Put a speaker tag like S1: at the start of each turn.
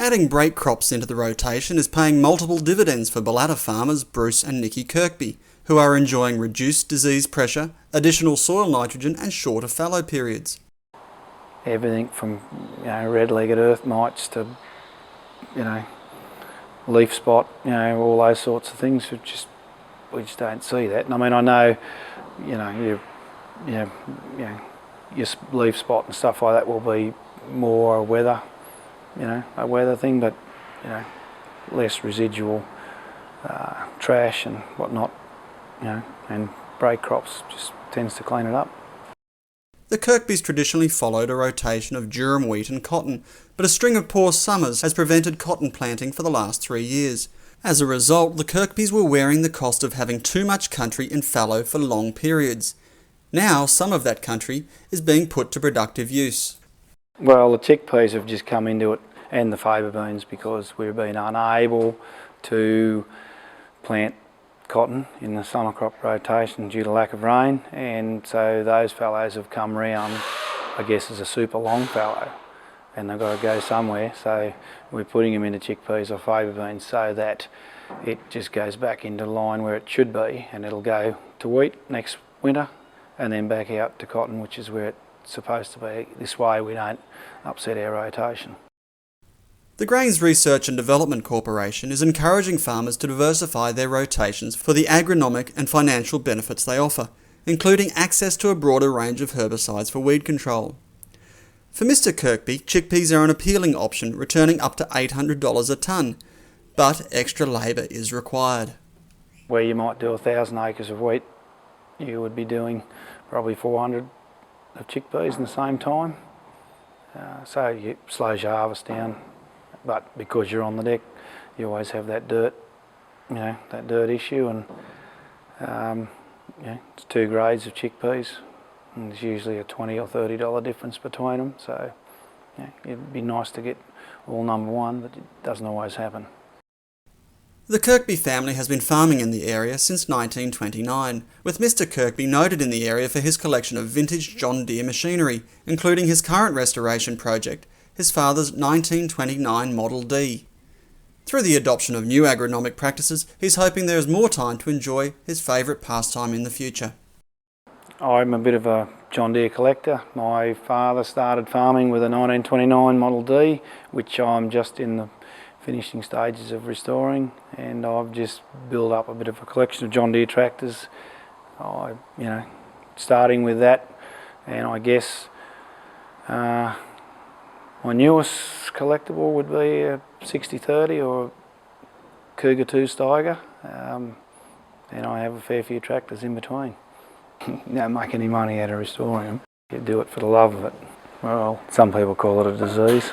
S1: Adding break crops into the rotation is paying multiple dividends for Balata farmers Bruce and Nikki Kirkby, who are enjoying reduced disease pressure, additional soil nitrogen and shorter fallow periods.
S2: Everything from red-legged earth mites to leaf spot, all those sorts of things. We just don't see that. And I mean, I know, your leaf spot and stuff like that will be more a weather thing, but less residual trash and whatnot, and break crops just tends to clean it up.
S1: The Kirkbys traditionally followed a rotation of durum wheat and cotton, but a string of poor summers has prevented cotton planting for the last 3 years. As a result, the Kirkbys were wearing the cost of having too much country in fallow for long periods. Now, some of that country is being put to productive use.
S2: Well, the chickpeas have just come into it, and the faba beans, because we've been unable to plant cotton in the summer crop rotation due to lack of rain, and so those fallows have come round, I guess, as a super long fallow, and they've got to go somewhere, so we're putting them into chickpeas or faba beans so that it just goes back into line where it should be, and it'll go to wheat next winter and then back out to cotton, which is where it's supposed to be. This way we don't upset our rotation.
S1: The Grains Research and Development Corporation is encouraging farmers to diversify their rotations for the agronomic and financial benefits they offer, including access to a broader range of herbicides for weed control. For Mr Kirkby, chickpeas are an appealing option, returning up to $800 a tonne, but extra labour is required.
S2: Where you might do 1,000 acres of wheat, you would be doing probably 400 of chickpeas in the same time, so it slows your harvest down. But because you're on the deck, you always have that dirt, that dirt issue, and it's 2 grades of chickpeas, and there's usually a $20 or $30 difference between them. So it'd be nice to get all number one, but it doesn't always happen.
S1: The Kirkby family has been farming in the area since 1929, with Mr Kirkby noted in the area for his collection of vintage John Deere machinery, including his current restoration project, his father's 1929 Model D. Through the adoption of new agronomic practices, he's hoping there is more time to enjoy his favourite pastime in the future.
S2: I'm a bit of a John Deere collector. My father started farming with a 1929 Model D, which I'm just in the finishing stages of restoring, and I've just built up a bit of a collection of John Deere tractors, starting with that, and I guess my newest collectible would be a 6030 or a Cougar 2 Steiger, and I have a fair few tractors in between. You don't make any money out of restoring them. You do it for the love of it. Well, some people call it a disease.